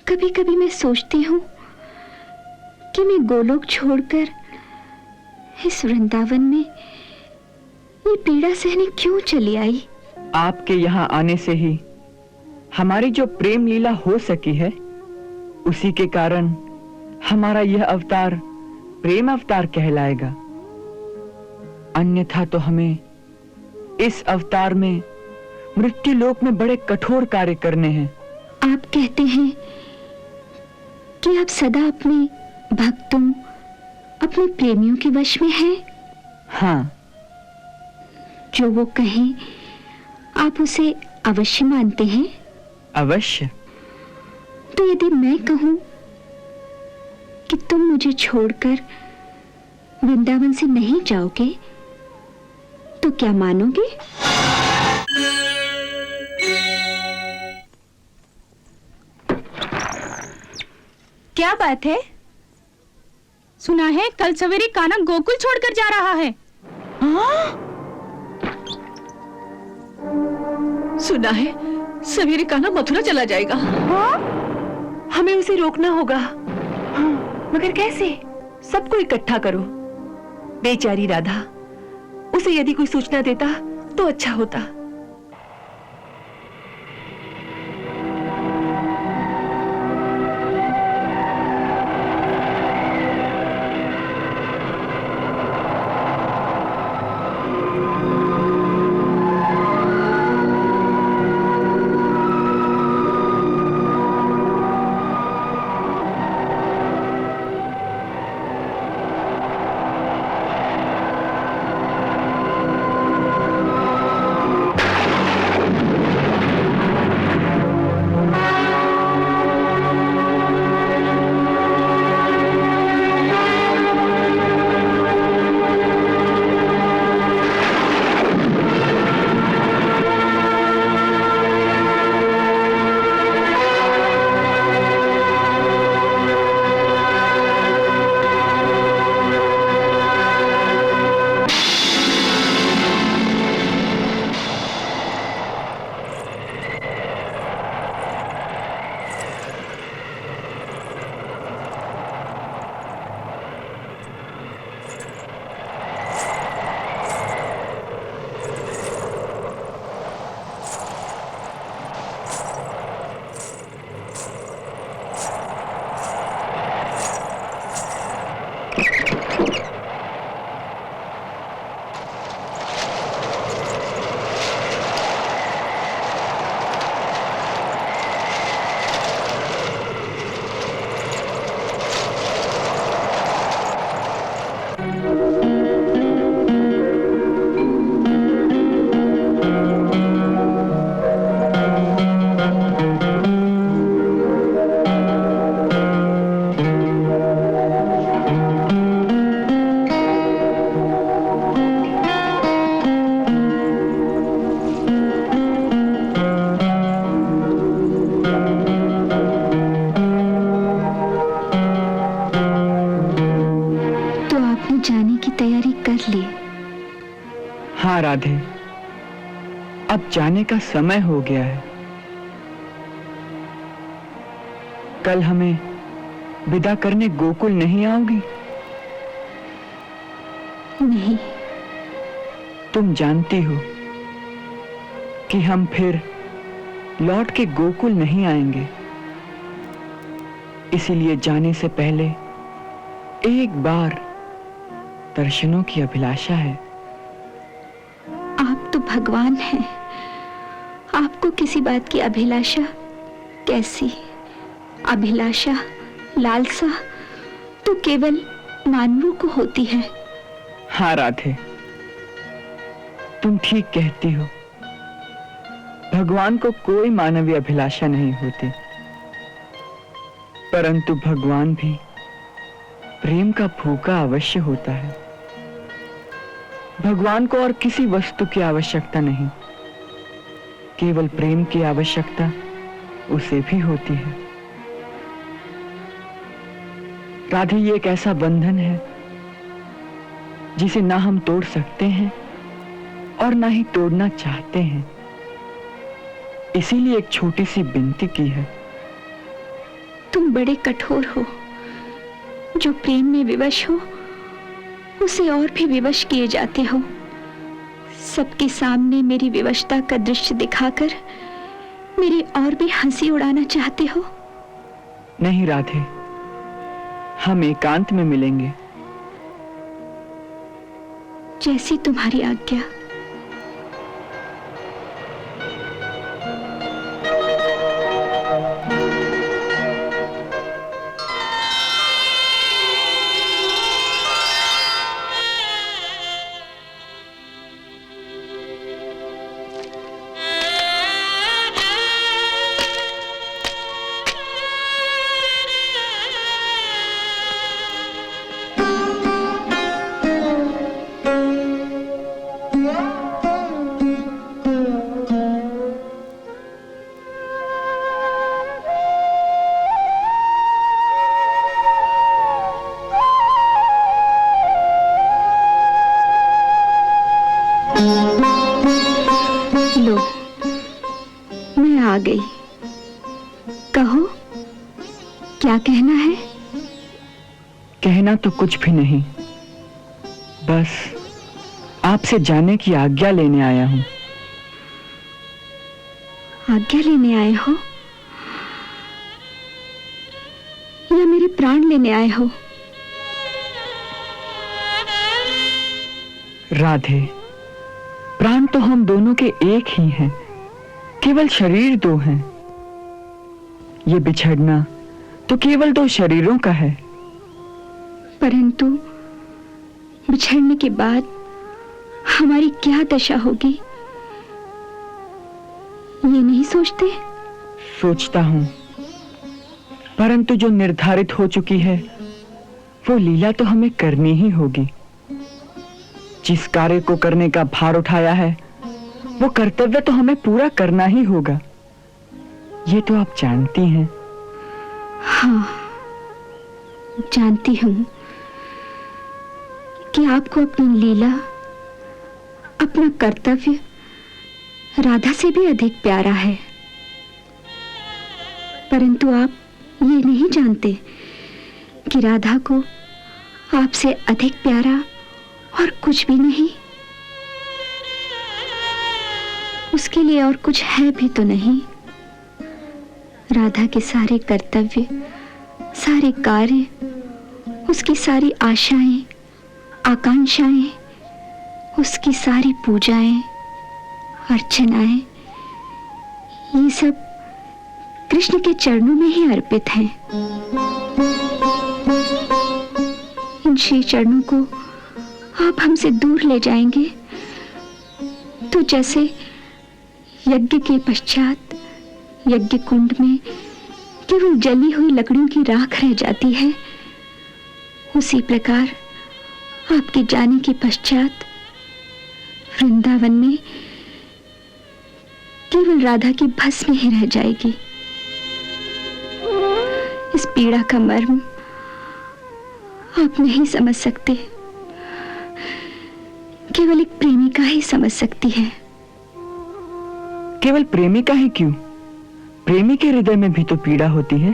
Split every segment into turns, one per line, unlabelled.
कभी कभी मैं सोचती हूँ कि मैं गोलोक छोड़कर इस वृंदावन में ये पीड़ा सहने क्यों चली आई।
आपके यहाँ आने से ही हमारी जो प्रेम लीला हो सकी है, उसी के कारण हमारा यह अवतार प्रेम अवतार कहलाएगा। अन्यथा तो हमें इस अवतार में मृत्यु लोक में बड़े कठोर कार्य करने हैं।
आप कहते हैं कि आप सदा अपने भक्तों, अपने प्रेमियों के वश में हैं?
हाँ।
जो वो कहें आप उसे अवश्य मानते हैं?
अवश्य।
तो यदि मैं कहूं कि तुम मुझे छोड़कर वृंदावन से नहीं जाओगे तो क्या मानोगे?
क्या बात है? सुना है कल सवेरे कान्हा गोकुल छोड़कर जा रहा है।
हाँ? सुना है सवेरे कान्हा मथुरा चला जाएगा।
हाँ?
हमें उसे रोकना होगा। हाँ, मगर कैसे? सबको इकट्ठा करो। बेचारी राधा, उसे यदि कोई सूचना देता तो अच्छा होता।
हाँ राधे, अब जाने का समय हो गया है। कल हमें विदा करने गोकुल नहीं आओगी?
नहीं।
तुम जानती हो कि हम फिर लौट के गोकुल नहीं आएंगे, इसीलिए जाने से पहले एक बार दर्शनों की अभिलाषा है।
आप तो भगवान हैं, आपको किसी बात की अभिलाषा कैसी? अभिलाषा, लालसा तो केवल मानवों को होती है।
हाँ राधे, तुम ठीक कहती हो। भगवान को कोई मानवीय अभिलाषा नहीं होती, परंतु भगवान भी प्रेम का भूखा अवश्य होता है। भगवान को और किसी वस्तु की आवश्यकता नहीं, केवल प्रेम की आवश्यकता उसे भी होती है। राधे, ये एक ऐसा बंधन है जिसे ना हम तोड़ सकते हैं और ना ही तोड़ना चाहते हैं। इसीलिए एक छोटी सी विनती की है
तुम बड़े कठोर हो। जो प्रेम में विवश हो उसे और भी विवश किए जाते हो। सबके सामने मेरी विवशता का दृश्य दिखाकर मेरी और भी हंसी उड़ाना चाहते हो।
नहीं राधे, हम एकांत में मिलेंगे।
जैसी तुम्हारी आज्ञा। लो, मैं आ गई। कहो, क्या कहना है?
कहना तो कुछ भी नहीं, बस आपसे जाने की आज्ञा लेने आया हूं।
आज्ञा लेने आए हो या मेरे प्राण लेने आए हो?
राधे, प्राण तो हम दोनों के एक ही हैं, केवल शरीर दो हैं। ये बिछड़ना तो केवल दो शरीरों का है।
परंतु बिछड़ने के बाद हमारी क्या दशा होगी, ये नहीं सोचते?
सोचता हूं, परंतु जो निर्धारित हो चुकी है वो लीला तो हमें करनी ही होगी। जिस कार्य को करने का भार उठाया है वो कर्तव्य तो हमें पूरा करना ही होगा। ये तो आप जानती हैं।
हाँ, जानती हूं कि आपको अपनी लीला, अपना कर्तव्य राधा से भी अधिक प्यारा है। परंतु आप ये नहीं जानते कि राधा को आपसे अधिक प्यारा और कुछ भी नहीं। उसके लिए और कुछ है भी तो नहीं। राधा के सारे कर्तव्य, सारे कार्य, उसकी सारी आशाएं, आकांक्षाएं, उसकी सारी पूजाएं, अर्चनाएं, ये सब कृष्ण के चरणों में ही अर्पित हैं। इन श्री चरणों को आप हमसे दूर ले जाएंगे तो जैसे यज्ञ के पश्चात यज्ञ कुंड में केवल जली हुई लकड़ियों की राख रह जाती है, उसी प्रकार आपके जाने के पश्चात वृंदावन में केवल राधा की भस्म ही रह जाएगी। इस पीड़ा का मर्म आप नहीं समझ सकते, केवल एक प्रेमिका ही समझ सकती है।
केवल प्रेमिका ही क्यों, प्रेमी के हृदय में भी तो पीड़ा होती है।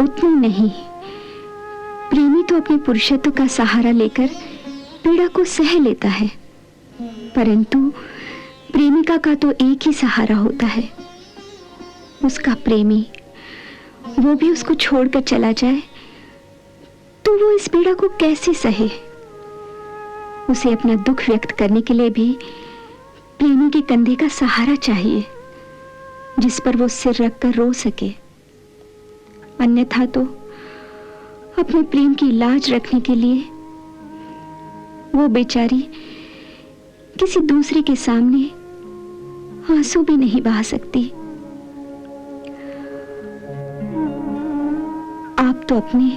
उतनी नहीं, प्रेमी तो अपने पुरुषत्व का सहारा लेकर पीड़ा को सह लेता है, परंतु प्रेमिका का तो एक ही सहारा होता है, उसका प्रेमी। वो भी उसको छोड़कर चला जाए तो वो इस पीड़ा को कैसे सहे? उसे अपना दुख व्यक्त करने के लिए भी प्रेमी के कंधे का सहारा चाहिए, जिस पर वो सिर रखकर रो सके। अन्यथा तो अपने प्रेम की लाज रखने के लिए वो बेचारी किसी दूसरे के सामने आंसू भी नहीं बहा सकती। आप तो अपने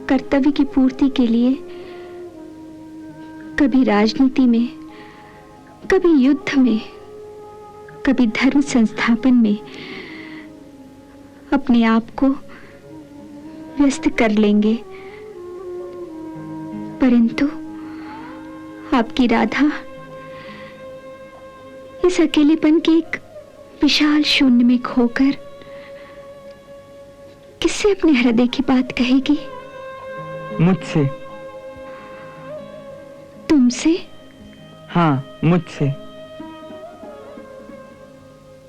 कर्तव्य की पूर्ति के लिए कभी राजनीति में, कभी युद्ध में, कभी धर्म संस्थापन में अपने आप को व्यस्त कर लेंगे, परंतु आपकी राधा इस अकेलेपन के एक विशाल शून्य में खोकर किससे अपने हृदय की बात कहेगी?
मुझसे।
तुमसे?
हाँ, मुझसे।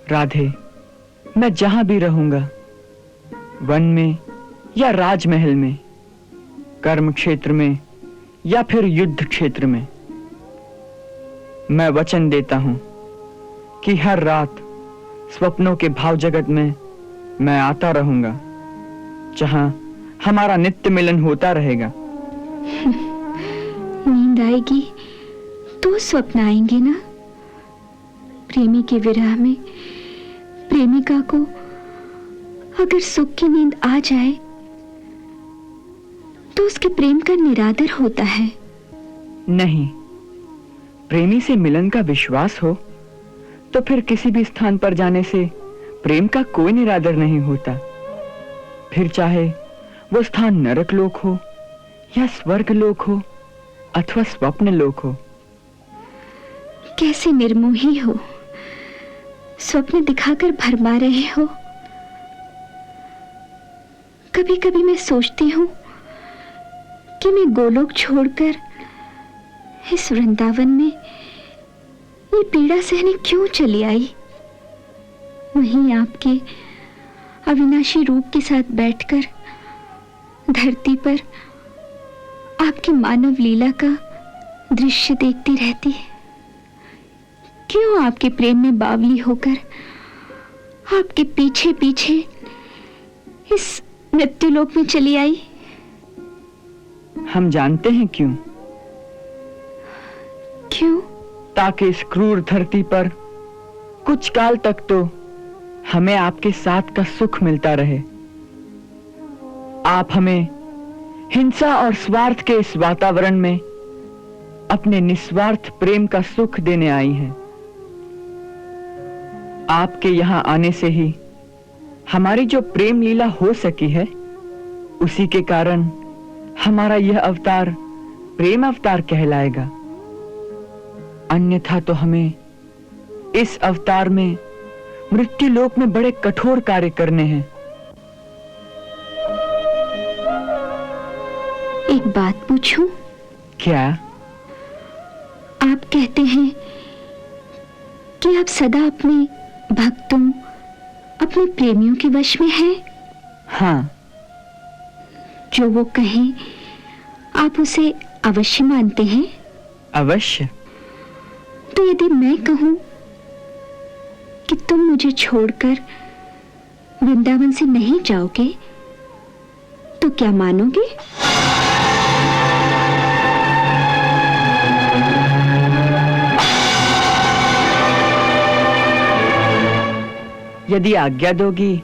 राधे, मैं जहां भी रहूंगा, वन में या राजमहल में, कर्म क्षेत्र में या फिर युद्ध क्षेत्र में, मैं वचन देता हूं कि हर रात स्वप्नों के भाव जगत में मैं आता रहूंगा, जहां हमारा नित्य मिलन होता रहेगा।
नींद आएगी तो स्वप्न आएंगे ना। प्रेमी के विरह में प्रेमिका को अगर सुख की नींद आ जाए तो उसके प्रेम का निरादर होता है।
नहीं, प्रेमी से मिलन का विश्वास हो तो फिर किसी भी स्थान पर जाने से प्रेम का कोई निरादर नहीं होता। फिर चाहे वो स्थान नरक लोक हो या स्वर्ग लोक हो अथवा स्वप्न लोक हो।
कैसे निर्मोही हो, स्वप्न दिखाकर भरमा रहे हो। कभी कभी मैं सोचती हूं कि मैं गोलोक छोड़कर इस वृंदावन में ये पीड़ा सहने क्यों चली आई। वहीं आपके अविनाशी रूप के साथ बैठकर धरती पर आपकी मानव लीला का दृश्य देखती रहती। क्यों आपके प्रेम में बावली होकर आपके पीछे पीछे इस मृत्युलोक में चली आई।
हम जानते हैं क्यों।
क्यों?
ताकि इस क्रूर धरती पर कुछ काल तक तो हमें आपके साथ का सुख मिलता रहे। आप हमें हिंसा और स्वार्थ के इस वातावरण में अपने निस्वार्थ प्रेम का सुख देने आई हैं। आपके यहां आने से ही हमारी जो प्रेम लीला हो सकी है, उसी के कारण हमारा यह अवतार प्रेम अवतार कहलाएगा। अन्यथा तो हमें इस अवतार में मृत्यु लोक में बड़े कठोर कार्य करने हैं।
एक बात पूछूं?
क्या?
आप कहते हैं कि आप सदा अपने भक्तों, अपने प्रेमियों के वश में हैं।
हाँ।
जो वो कहें आप उसे अवश्य मानते हैं?
अवश्य।
तो यदि मैं कहूं कि तुम मुझे छोड़कर वृंदावन से नहीं जाओगे तो क्या मानोगे?
यदि आज्ञा दोगी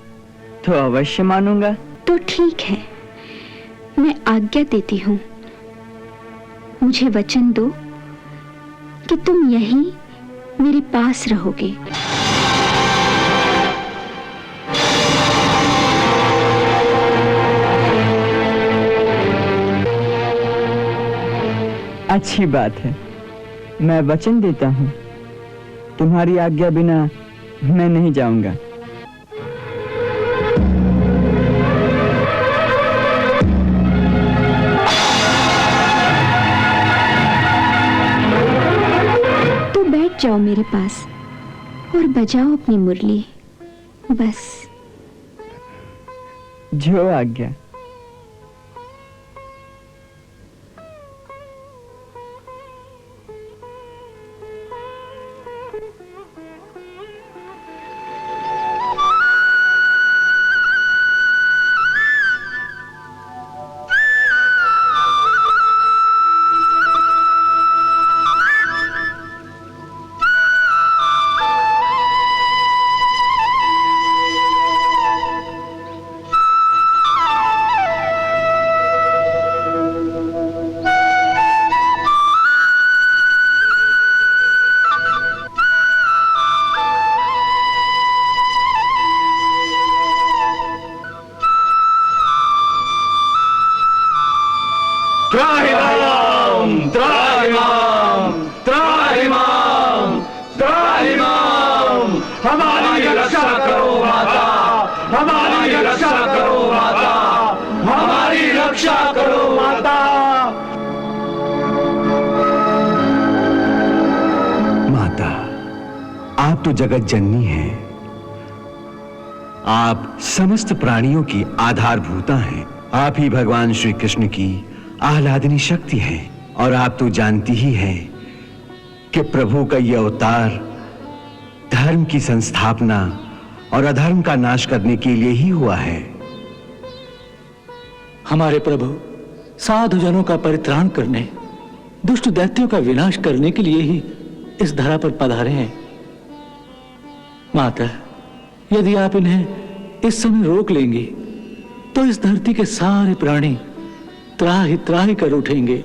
तो अवश्य मानूंगा।
तो ठीक है, मैं आज्ञा देती हूं। मुझे वचन दो कि तुम यहीं मेरे पास रहोगे।
अच्छी बात है, मैं वचन देता हूं। तुम्हारी आज्ञा बिना मैं नहीं जाऊंगा।
तो बैठ जाओ मेरे पास और बजाओ अपनी मुरली। बस।
जो आज्ञा।
त्राहिमाम त्राहिमाम त्राहिमाम त्राहिमाम, हमारी रक्षा करो माता, हमारी रक्षा करो माता। आप तो जगत जननी हैं। आप समस्त प्राणियों की आधारभूता हैं। आप ही भगवान श्री कृष्ण की आह्लादनी शक्ति हैं। और आप तो जानती ही हैं कि प्रभु का यह अवतार धर्म की संस्थापना और अधर्म का नाश करने के लिए ही हुआ है।
हमारे प्रभु साधु जनों का परित्राण करने, दुष्ट दैत्यों का विनाश करने के लिए ही इस धरा पर पधारे हैं। माता, यदि आप इन्हें इस समय रोक लेंगी तो इस धरती के सारे प्राणी त्राहि त्राहि कर उठेंगे।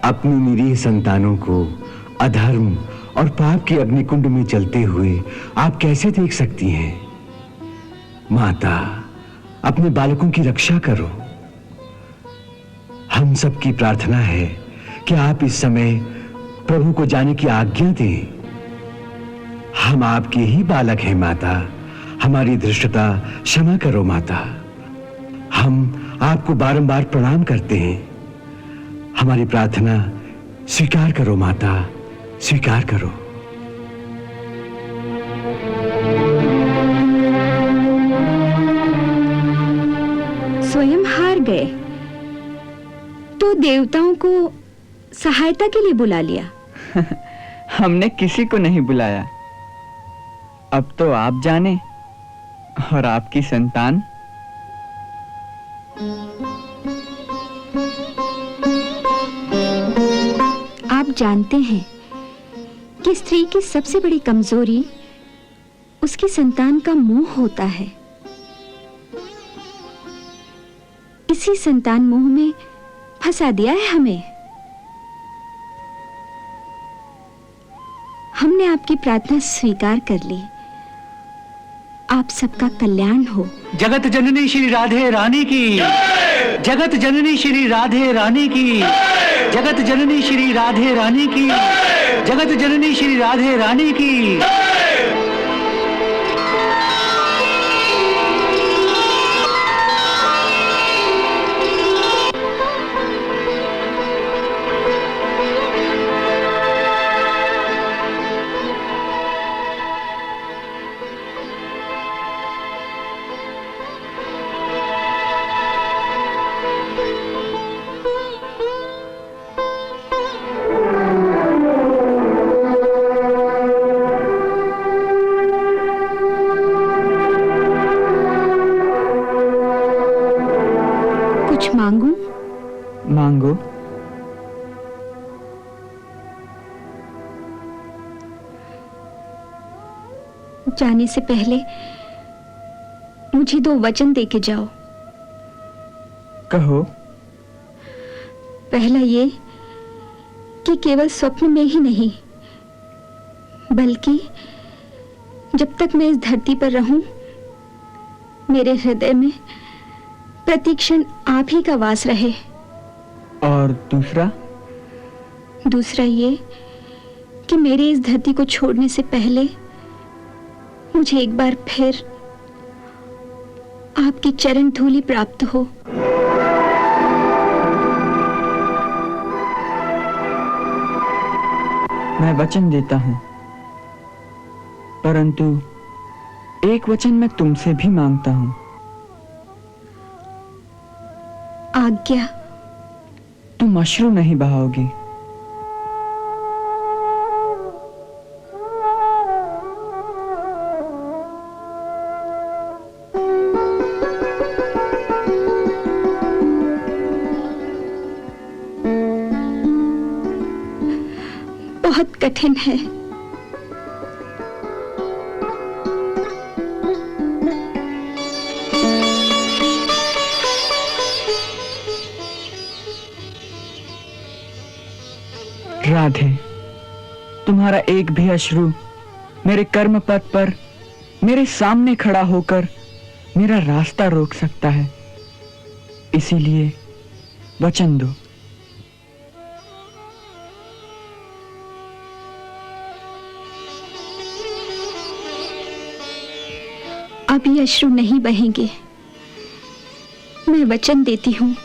अपनी निरीह संतानों को अधर्म और पाप के अग्निकुंड में जलते हुए आप कैसे देख सकती हैं? माता, अपने बालकों की रक्षा करो। हम सबकी प्रार्थना है कि आप इस समय प्रभु को जाने की आज्ञा दें। हम आपके ही बालक हैं माता, हमारी धृष्टता क्षमा करो माता। हम आपको बारंबार प्रणाम करते हैं। हमारी प्रार्थना स्वीकार करो माता, स्वीकार करो।
स्वयं हार गए तो देवताओं को सहायता के लिए बुला लिया।
हमने किसी को नहीं बुलाया। अब तो आप जाने और आपकी संतान।
आप जानते हैं कि स्त्री की सबसे बड़ी कमजोरी उसकी संतान का मोह होता है। इसी संतान मोह में फंसा दिया है हमें। हमने आपकी प्रार्थना स्वीकार कर ली। आप सबका कल्याण हो।
जगत जननी श्री राधे रानी की, जगत जननी श्री राधे रानी की, जगत जननी श्री राधे रानी की, जगत जननी श्री राधे रानी की।
मांगू?
मांगो।
जाने से पहले मुझे 2 वचन दे के जाओ।
कहो।
पहला ये कि केवल स्वप्न में ही नहीं, बल्कि जब तक मैं इस धरती पर रहूं, मेरे हृदय में प्रतिक्षण आप ही का वास रहे।
और दूसरा?
दूसरा ये कि मेरे इस धरती को छोड़ने से पहले मुझे एक बार फिर आपकी चरण धूलि प्राप्त हो।
मैं वचन देता हूं, परंतु एक वचन मैं तुमसे भी मांगता हूं।
आज्ञा।
तुम अश्रु नहीं बहाओगी।
बहुत कठिन है।
राधे, तुम्हारा एक भी अश्रु मेरे कर्म पथ पर मेरे सामने खड़ा होकर मेरा रास्ता रोक सकता है। इसीलिए वचन दो।
अभी अश्रु नहीं बहेंगे। मैं वचन देती हूँ।